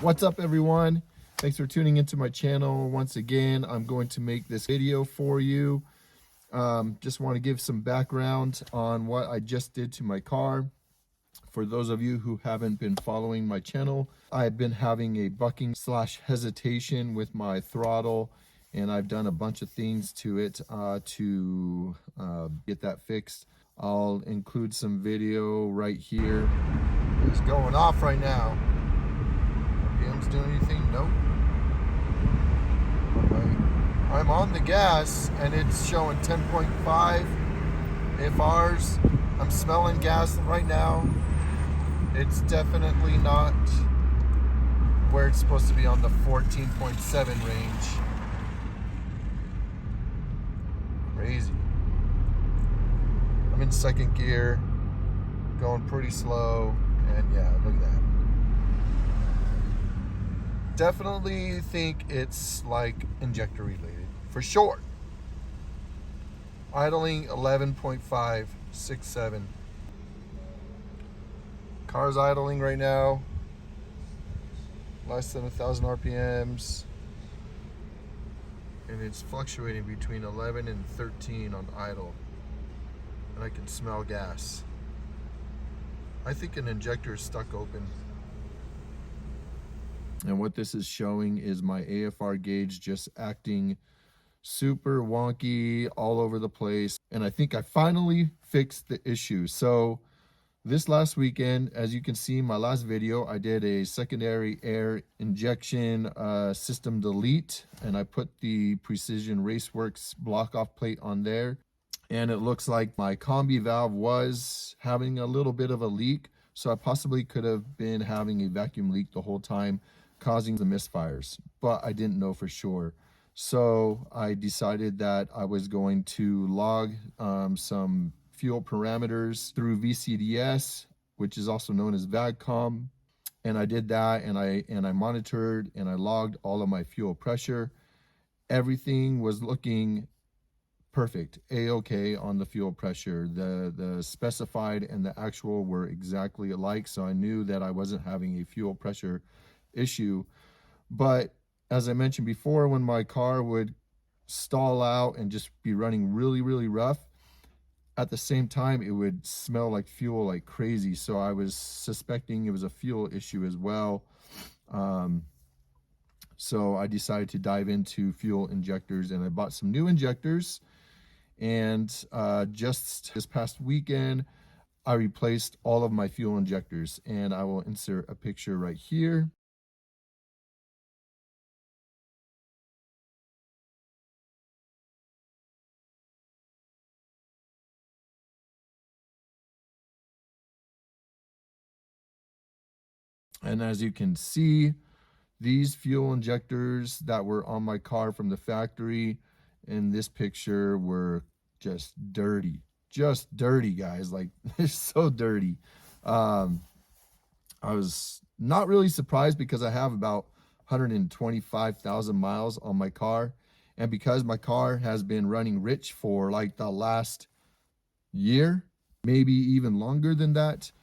What's up, everyone? Thanks for tuning into my channel. Once again, I'm going to make this video for you. Just want to give some background on what I just did to my car. For those of you who haven't been following my channel, I've been having a bucking / hesitation with my throttle, and I've done a bunch of things to it to get that fixed. I'll include some video right here. It's going off right now. RPM's doing anything? Nope. I'm on the gas and it's showing 10.5 FRs. I'm smelling gas right now. It's definitely not where it's supposed to be on the 14.7 range. Crazy. I'm in second gear, going pretty slow, and yeah, look at that. Definitely think it's like injector related, for sure. Idling 11.567. Car's idling right now, less than 1,000 RPMs, and it's fluctuating between 11 and 13 on idle, and I can smell gas. I think an injector is stuck open. And what this is showing is my AFR gauge just acting super wonky all over the place. And I think I finally fixed the issue. So this last weekend, as you can see in my last video, I did a secondary air injection system delete, and I put the Precision Raceworks block off plate on there. And it looks like my combi valve was having a little bit of a leak. So I possibly could have been having a vacuum leak the whole time, causing the misfires, but I didn't know for sure. So I decided that I was going to log some fuel parameters through VCDS, which is also known as VAGCOM. And I did that, and I monitored and I logged all of my fuel pressure. Everything was looking perfect, A-okay on the fuel pressure. The specified and the actual were exactly alike, so I knew that I wasn't having a fuel pressure issue. But as I mentioned before, when my car would stall out and just be running really rough, at the same time it would smell like fuel like crazy. So I was suspecting it was a fuel issue as well. So I decided to dive into fuel injectors, and I bought some new injectors. And just this past weekend, I replaced all of my fuel injectors, and I will insert a picture right here. And as you can see, these fuel injectors that were on my car from the factory in this picture were just dirty, guys. Like, they're so dirty. I was not really surprised because I have about 125,000 miles on my car. And because my car has been running rich for like the last year, maybe even longer than that,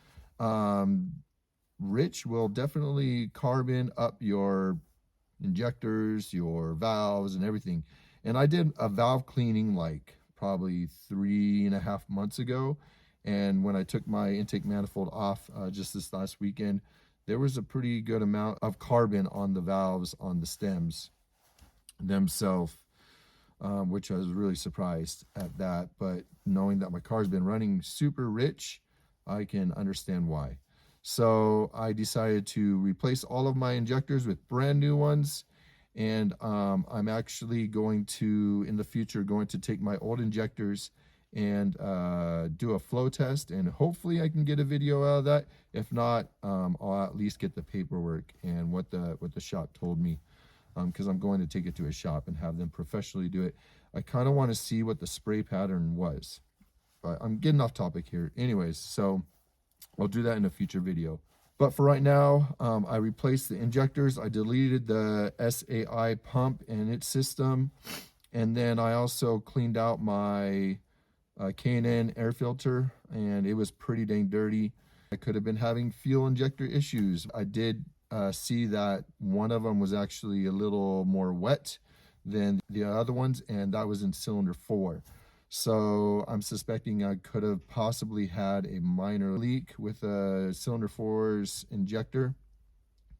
rich will definitely carbon up your injectors, your valves, and everything. And I did a valve cleaning like probably 3.5 months ago, and when I took my intake manifold off just this last weekend, there was a pretty good amount of carbon on the valves on the stems themselves, which I was really surprised at that. But knowing that my car's been running super rich, I can understand why. So I decided to replace all of my injectors with brand new ones. And I'm actually going to, in the future, going to take my old injectors and do a flow test. And hopefully I can get a video out of that. If not, I'll at least get the paperwork and what the shop told me. Because I'm going to take it to a shop and have them professionally do it. I kind of want to see what the spray pattern was. But I'm getting off topic here. Anyways, so I'll do that in a future video. But for right now, I replaced the injectors. I deleted the SAI pump and its system. And then I also cleaned out my K&N air filter, and it was pretty dang dirty. I could have been having fuel injector issues. I did see that one of them was actually a little more wet than the other ones, and that was in cylinder 4. So I'm suspecting I could have possibly had a minor leak with a cylinder 4's injector.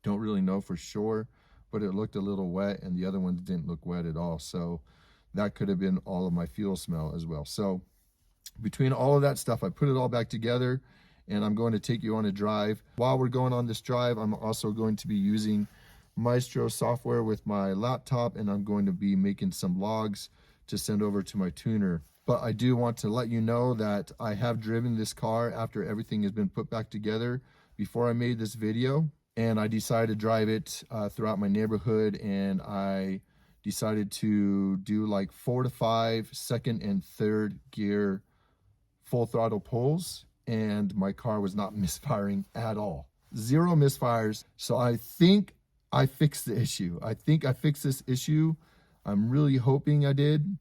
Don't really know for sure, but it looked a little wet, and the other ones didn't look wet at all. So that could have been all of my fuel smell as well. So between all of that stuff, I put it all back together, and I'm going to take you on a drive. While we're going on this drive, I'm also going to be using Maestro software with my laptop, and I'm going to be making some logs to send over to my tuner. But I do want to let you know that I have driven this car after everything has been put back together before I made this video, and I decided to drive it throughout my neighborhood, and I decided to do like 4 to 5 second and third gear full throttle pulls, and my car was not misfiring at all. 0 misfires. So I think I fixed the issue. I think I fixed this issue. I'm really hoping I did.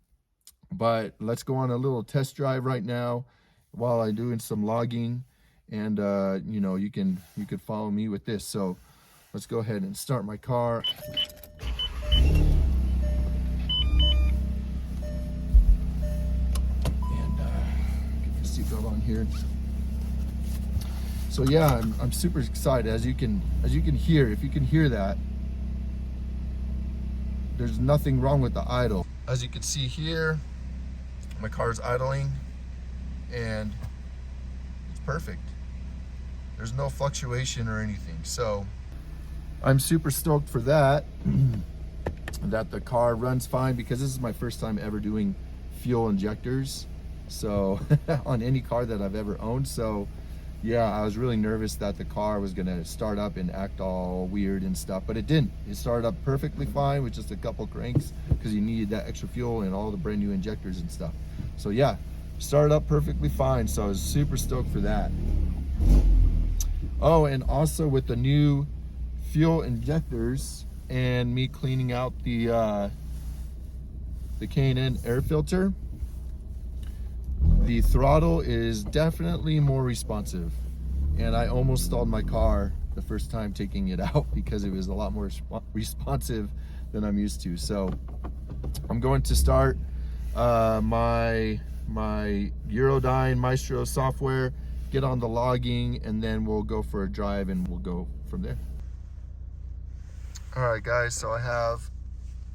But let's go on a little test drive right now while I'm doing some logging, and you know, you could follow me with this. So let's go ahead and start my car. Seatbelt on here. So yeah, I'm super excited. As you can hear, if you can hear that, there's nothing wrong with the idle. As you can see here, my car's idling, and it's perfect. There's no fluctuation or anything. So I'm super stoked for that. That the car runs fine, because this is my first time ever doing fuel injectors, so on any car that I've ever owned. So yeah, I was really nervous that the car was gonna start up and act all weird and stuff, but it didn't. It started up perfectly fine with just a couple cranks, because you needed that extra fuel and all the brand new injectors and stuff. So yeah, started up perfectly fine. So I was super stoked for that. Oh, and also with the new fuel injectors and me cleaning out the K&N air filter, the throttle is definitely more responsive, and I almost stalled my car the first time taking it out because it was a lot more responsive than I'm used to. So I'm going to start my Eurodyne Maestro software, get on the logging, and then we'll go for a drive and we'll go from there. All right guys, so I have,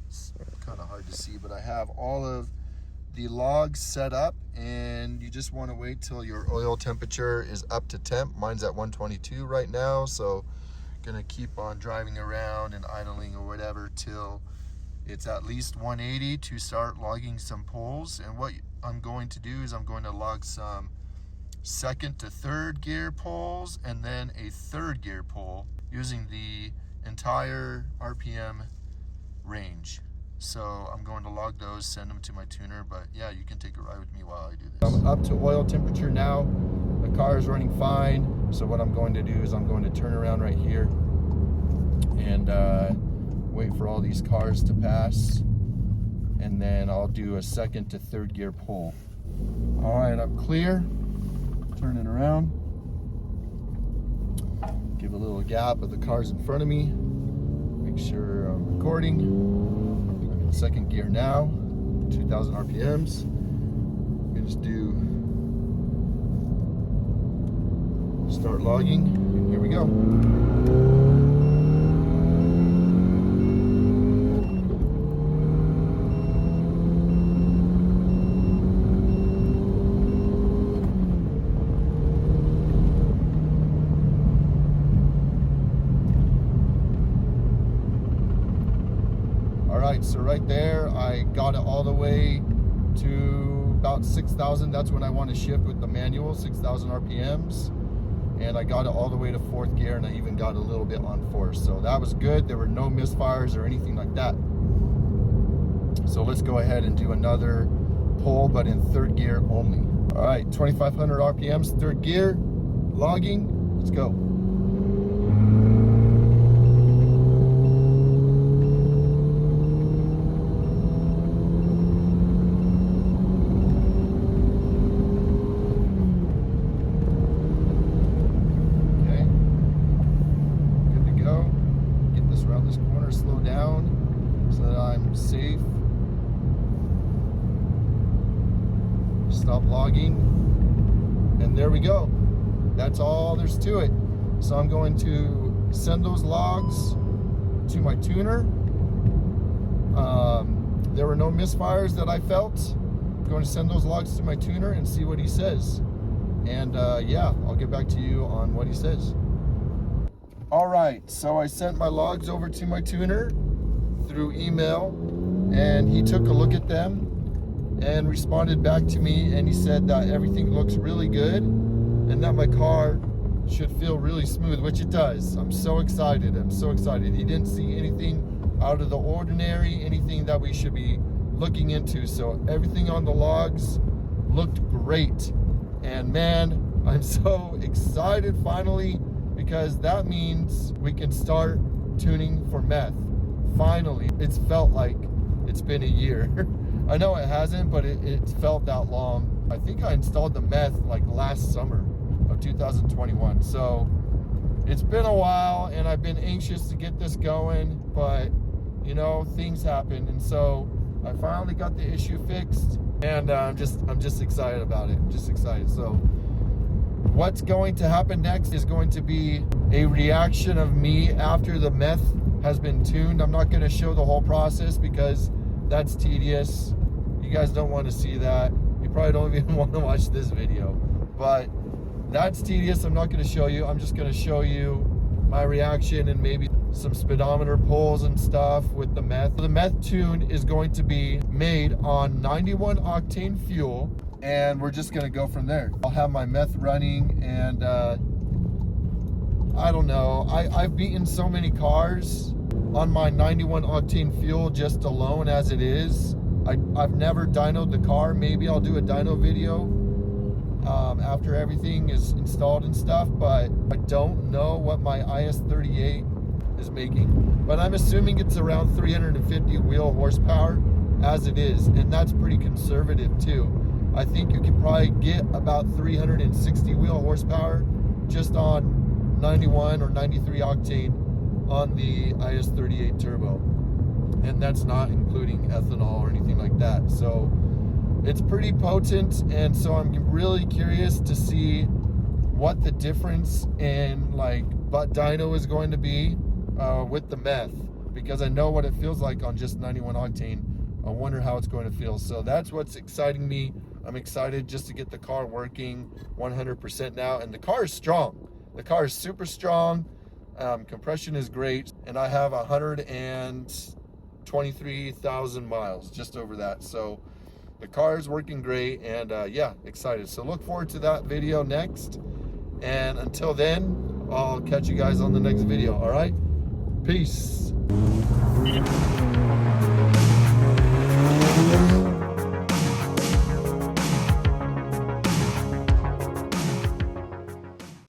it's kind of hard to see, but I have all of the logs set up, and you just want to wait till your oil temperature is up to temp. Mine's at 122 right now, so gonna keep on driving around and idling or whatever till it's at least 180 to start logging some pulls. And what I'm going to do is I'm going to log some second to third gear pulls, and then a third gear pull using the entire RPM range. So I'm going to log those, send them to my tuner. But yeah, you can take a ride with me while I do this. I'm up to oil temperature now. The car is running fine. So what I'm going to do is I'm going to turn around right here and wait for all these cars to pass, and then I'll do a second to third gear pull. All right, I'm clear. Turning around. Give a little gap of the cars in front of me. Make sure I'm recording. Second gear now, 2,000 RPMs. We just do start logging, and here we go. So right there, I got it all the way to about 6,000. That's when I want to shift with the manual, 6,000 RPMs. And I got it all the way to fourth gear, and I even got a little bit on fourth. So that was good. There were no misfires or anything like that. So let's go ahead and do another pull, but in third gear only. All right, 2,500 RPMs, third gear, logging, let's go. Okay, good to go. stop logging, and there we go. That's all there's to it. So I'm going to send those logs to my tuner. There were no misfires that I felt. I'm going to send those logs to my tuner and see what he says. And yeah, I'll get back to you on what he says. All right, so I sent my logs over to my tuner through email, and he took a look at them and responded back to me, and he said that everything looks really good and that my car should feel really smooth, which it does. I'm so excited. I'm so excited. He didn't see anything out of the ordinary, anything that we should be looking into. So everything on the logs looked great. And man, I'm so excited finally, because that means we can start tuning for meth. Finally, it's felt like it's been a year. I know it hasn't, but it felt that long. I think I installed the meth like last summer of 2021. So it's been a while, and I've been anxious to get this going, but you know, things happen. And so I finally got the issue fixed, and I'm just excited about it. I'm just excited. So what's going to happen next is going to be a reaction of me after the meth has been tuned. I'm not going to show the whole process because that's tedious. You guys don't want to see that. You probably don't even want to watch this video, but that's tedious. I'm not going to show you. I'm just going to show you my reaction and maybe some speedometer pulls and stuff with the meth. The meth tune is going to be made on 91 octane fuel, and we're just gonna go from there. I'll have my meth running, and I don't know. I've beaten so many cars on my 91 octane fuel just alone as it is. I've never dynoed the car. Maybe I'll do a dyno video after everything is installed and stuff, but I don't know what my IS38 is making. But I'm assuming it's around 350 wheel horsepower as it is, and that's pretty conservative too. I think you can probably get about 360 wheel horsepower just on 91 or 93 octane on the IS38 turbo, and that's not including ethanol or anything like that. So it's pretty potent, and so I'm really curious to see what the difference in like butt dyno is going to be with the meth, because I know what it feels like on just 91 octane. I wonder how it's going to feel. So that's what's exciting me. I'm excited just to get the car working 100% now, and the car is strong. The car is super strong. Compression is great, and I have 123,000 miles, just over that. So the car is working great, and yeah, excited. So look forward to that video next, and until then, I'll catch you guys on the next video. All right, peace.